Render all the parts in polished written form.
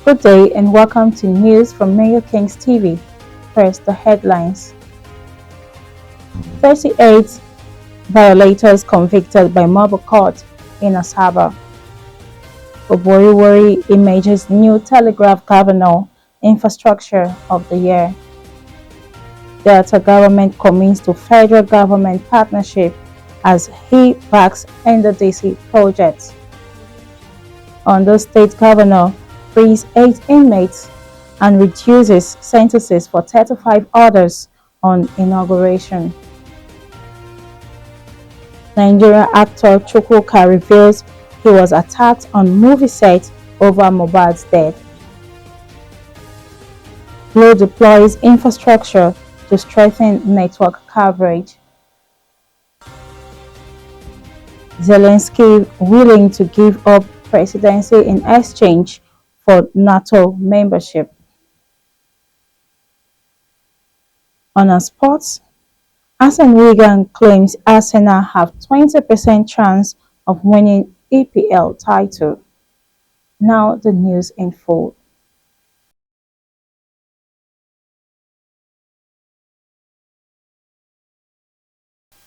Good day and welcome to news from Mayor Kings TV. First, the headlines. 38 violators convicted by mobile court in Asaba. Oborevwori images new Telegraph Governor Infrastructure of the Year. Delta government commits to federal government partnership as he backs Aiyedatiwa project. Ondo State Governor frees 8 inmates and reduces sentences for 35 others on inauguration. Nigerian actor Chukwuka reveals he was attacked on movie set over Mohbad's death. Glo deploys infrastructure to strengthen network coverage. Zelensky willing to give up presidency in exchange for NATO membership. On our sports, Arsene Wenger claims Arsenal have 20% chance of winning EPL title. Now the news in full.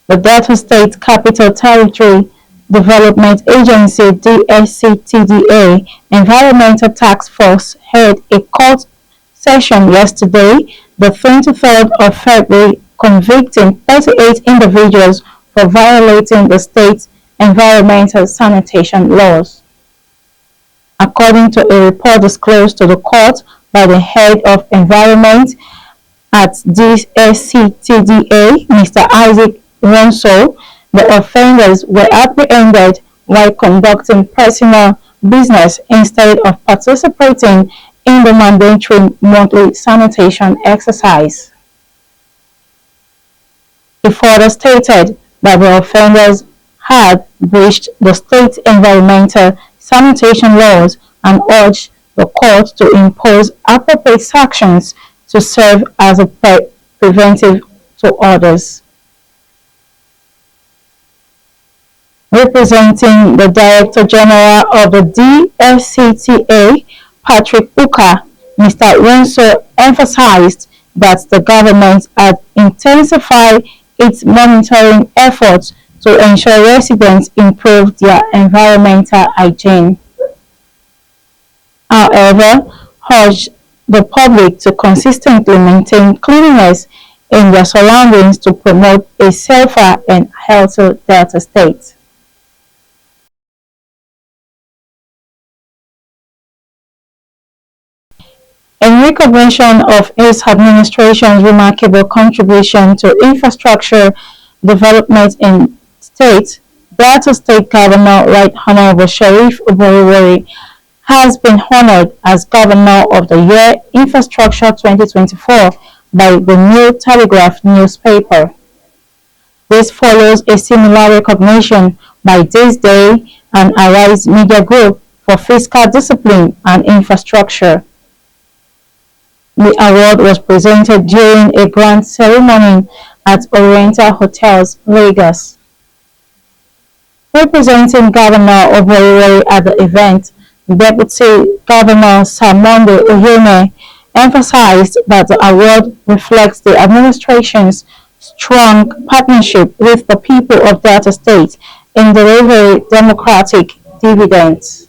The Delta State Capital Territory Development Agency DSCTDA Environmental Task Force held a court session yesterday, the 23rd of February, convicting 38 individuals for violating the state's environmental sanitation laws. According to a report disclosed to the court by the head of environment at DSCTDA, Mr. Isaac Ronso, the offenders were apprehended while conducting personal business instead of participating in the mandatory monthly sanitation exercise. He further stated that the offenders had breached the state's environmental sanitation laws and urged the court to impose appropriate sanctions to serve as a preventive to others. Representing the Director General of the DFCTA, Patrick Uka, Mr. Ronso emphasized that the government had intensified its monitoring efforts to ensure residents improve their environmental hygiene. However, urged the public to consistently maintain cleanliness in their surroundings to promote a safer and healthier Delta state. In recognition of his administration's remarkable contribution to infrastructure development in state, Delta State Governor Right Honorable Sheriff Oborevwori has been honored as Governor of the Year Infrastructure 2024 by the New Telegraph Newspaper. This follows a similar recognition by THISDAY and Arise Media Group for fiscal discipline and infrastructure. The award was presented during a grand ceremony at Oriental Hotels, Lagos. Representing Governor Oborevwori at the event, Deputy Governor Samonde Oyeme emphasized that the award reflects the administration's strong partnership with the people of Delta State in delivering democratic dividends.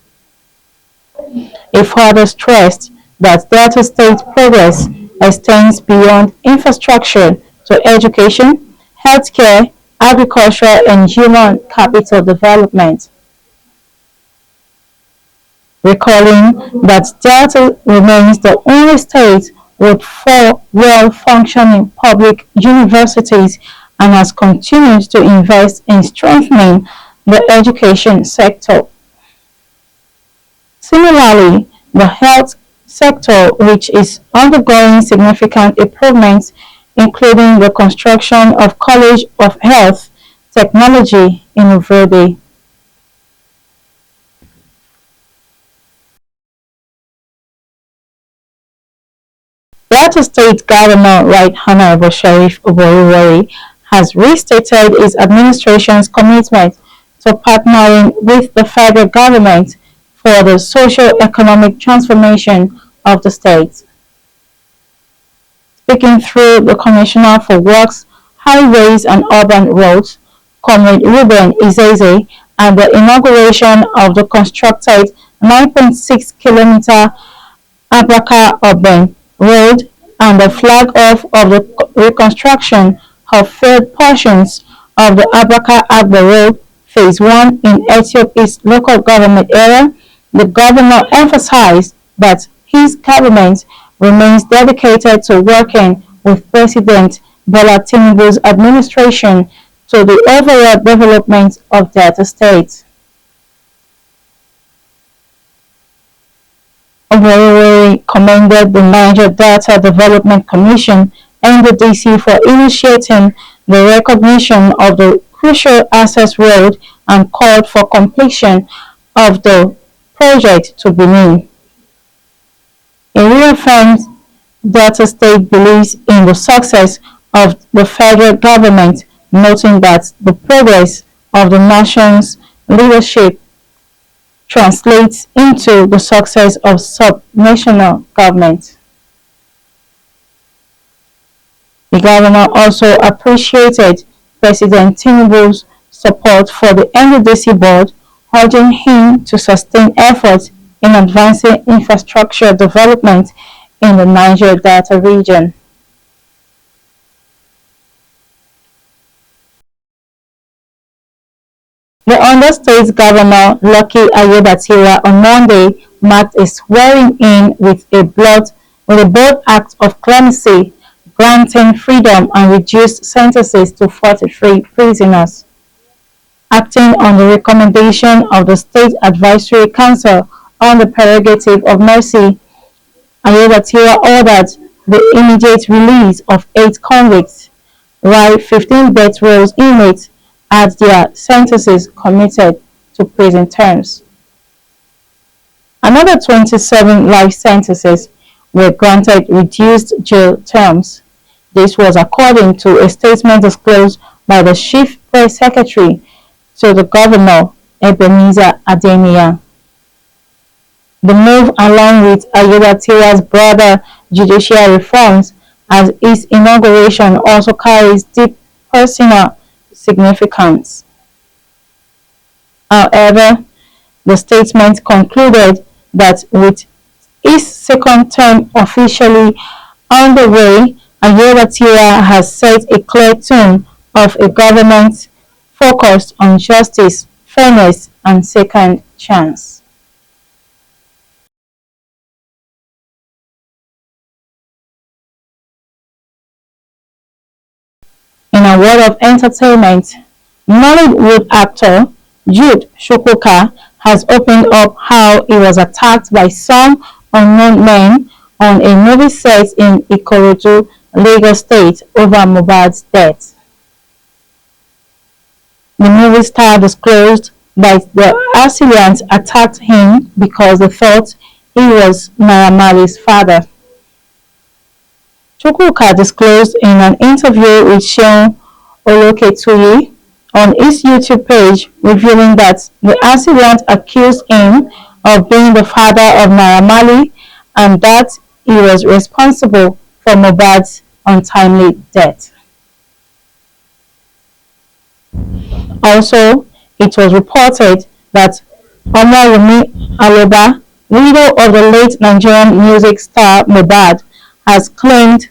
He further stressed that Delta State progress extends beyond infrastructure to education, healthcare, agriculture, and human capital development. Recalling that Delta remains the only state with 4 well-functioning public universities and has continued to invest in strengthening the education sector. Similarly, the health sector, which is undergoing significant improvements, including the construction of College of Health Technology in Oborevwori. Delta State Governor Right Honorable Sheriff Oborevwori has restated his administration's commitment to partnering with the federal government for the socio-economic transformation of the state. Speaking through the Commissioner for Works, Highways and Urban Roads, Comrade Ruben Izeze, at the inauguration of the constructed 9.6-kilometer Abraka Urban Road and the flag-off of the reconstruction of failed portions of the Abraka Agbo Road Phase 1 in Ethiopia's local government area, the governor emphasized that his government remains dedicated to working with President Bola Tinubu's administration to the overall development of Delta State. Oborevwori commended the Niger Delta Development Commission and the DC for initiating the recognition of the crucial access road and called for completion of the project to Benin. He reaffirmed Delta State believes in the success of the federal government, noting that the progress of the nation's leadership translates into the success of subnational government. The governor also appreciated President Tinubu's support for the NDDC board, urging him to sustain efforts in advancing infrastructure development in the Niger Delta region. The Ondo State Governor, Lucky Aiyedatiwa, on Monday marked a swearing-in with a bold act of clemency, granting freedom and reduced sentences to 43 prisoners. Acting on the recommendation of the State Advisory Council on the Prerogative of Mercy, Aiyedatiwa ordered the immediate release of 8 convicts, while 15 death row inmates had their sentences commuted to prison terms. Another 27 life sentences were granted reduced jail terms. This was according to a statement disclosed by the Chief Press Secretary to the Governor, Ebenezer Adeniyi. The move, along with Aiyedatiwa's broader judicial reforms, as its inauguration, also carries deep personal significance. However, the statement concluded that with his second term officially underway, Aiyedatiwa has set a clear tone of a government focused on justice, fairness, and second chance. In a world of entertainment, Nollywood actor Jude Shokoka has opened up how he was attacked by some unknown men on a movie set in Ikorodu, Lagos State, over Mohbad's death. The movie star disclosed that the assailants attacked him because they thought he was Naira Marley's father. Chukwuka disclosed in an interview with Seun Oloketuyi on his YouTube page, revealing that the assailant accused him of being the father of Naira Marley and that he was responsible for Mohbad's untimely death. Also, it was reported that Omowumi Aloba, widow of the late Nigerian music star Mohbad, has claimed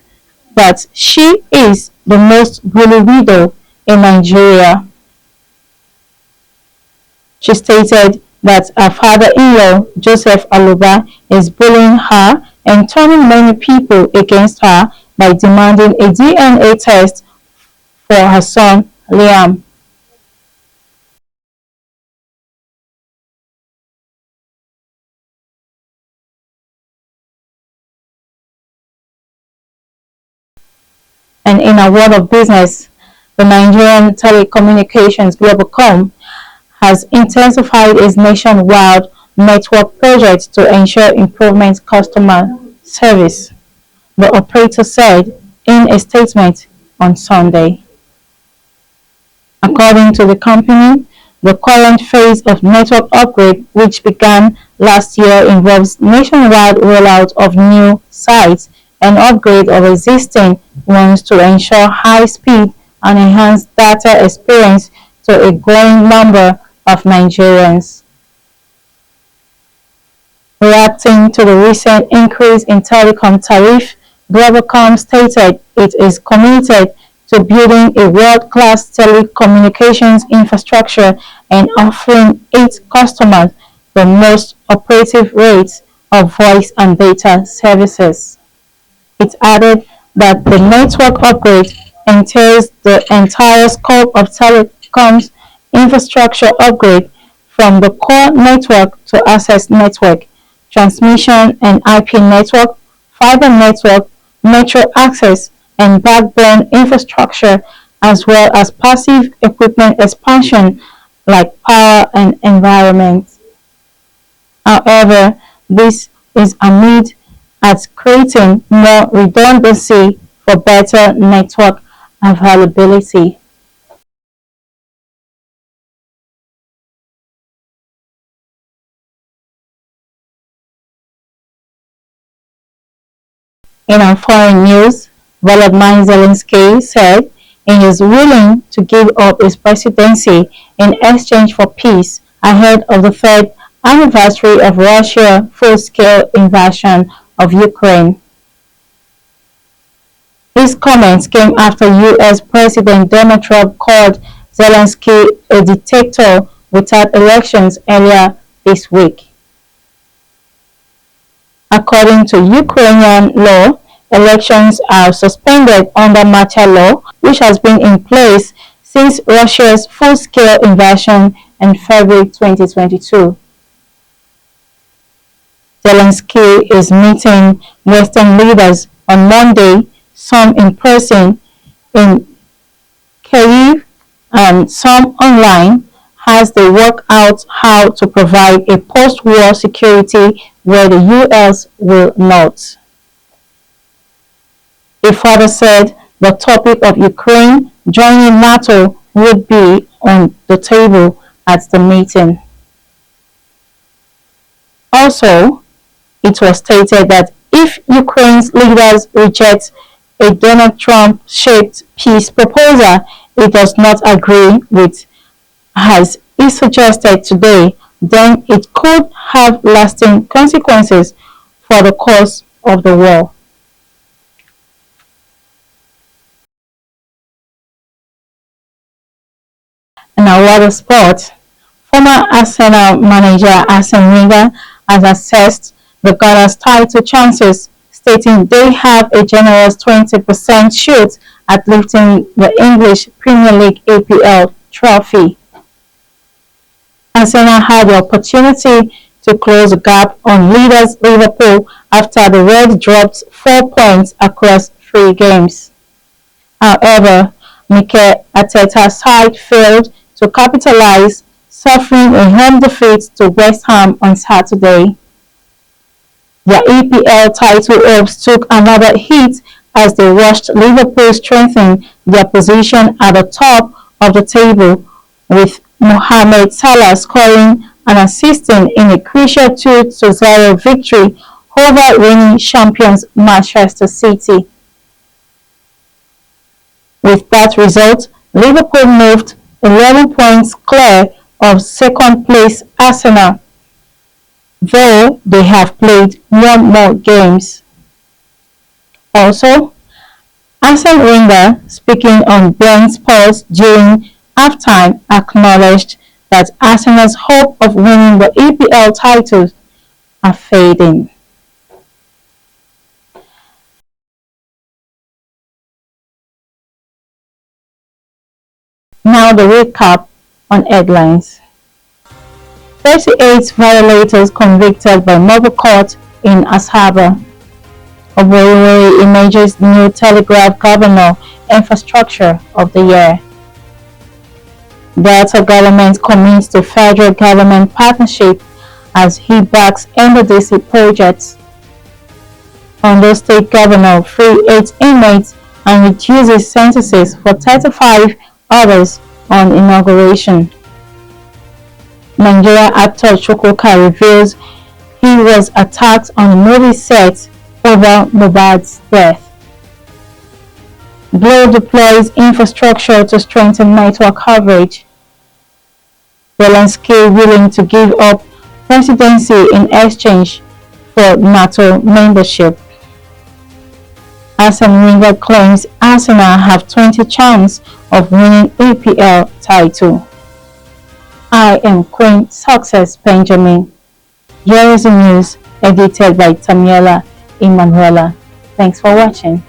that she is the most bullied widow in Nigeria. She stated that her father-in-law, Joseph Aloba, is bullying her and turning many people against her by demanding a DNA test for her son, Liam. And in a world of business, the Nigerian Telecommunications Globacom has intensified its nationwide network project to ensure improvement customer service, the operator said in a statement on Sunday. According to the company, The current phase of network upgrade, which began last year, involves nationwide rollout of new sites and upgrade of existing ones to ensure high speed and enhanced data experience to a growing number of Nigerians. Reacting to the recent increase in telecom tariff, Globalcom stated it is committed to building a world-class telecommunications infrastructure and offering its customers the most operative rates of voice and data services. It added that the network upgrade entails the entire scope of telecoms infrastructure upgrade from the core network to access network, transmission and IP network, fiber network, metro access, and backbone infrastructure, as well as passive equipment expansion like power and environment. However, this is aimed at creating more redundancy for better network availability. In our foreign news, Volodymyr Zelensky said he is willing to give up his presidency in exchange for peace ahead of the third anniversary of Russia's full-scale invasion of Ukraine. His comments came after US President Donald Trump called Zelensky a dictator without elections earlier this week. According to Ukrainian law, elections are suspended under martial law, which has been in place since Russia's full-scale invasion in February 2022. Zelensky is meeting Western leaders on Monday, some in person in Kyiv and some online, as they work out how to provide a post-war security where the US will not. He further said the topic of Ukraine joining NATO would be on the table at the meeting. Also, it was stated that if Ukraine's leaders reject a Donald Trump-shaped peace proposal it does not agree with, as he suggested today, then it could have lasting consequences for the course of the war. In our water sport, former Arsenal manager Arsene Wenger has assessed the Gunners' title chances, stating they have a generous 20% shot at lifting the English Premier League APL trophy. Arsenal had the opportunity to close the gap on leaders Liverpool after the Reds dropped 4 points across 3 games. However, Mikel Arteta's side failed to capitalize, suffering a home defeat to West Ham on Saturday. Their EPL title hopes took another hit as they watched Liverpool strengthen their position at the top of the table, with Mohamed Salah scoring and assisting in a crucial 2-0 victory over reigning champions Manchester City. With that result, Liverpool moved 11 points clear of second-place Arsenal, though they have played 1 more games. Also, Arsene Wenger, speaking on beIN Sports during halftime, acknowledged that Arsenal's hope of winning the EPL titles are fading. Now the recap on headlines. 38 violators convicted by mobile court in Asaba. Oborevwori emerges new Telegraph Governor, Infrastructure of the Year. Delta government commits to federal government partnership as he backs NDDC projects. Ondo State Governor free 8 inmates and reduces sentences for 35 others on inauguration. Nigeria actor Chukwuka reveals he was attacked on a movie set over Mohbad's death. Blow deploys infrastructure to strengthen network coverage. Zelensky willing to give up presidency in exchange for NATO membership. Arsene Wenger claims Arsenal have 20 chance of winning EPL title. I am Queen Success Benjamin. Here is the news edited by Tamiela Emanuela. Thanks for watching.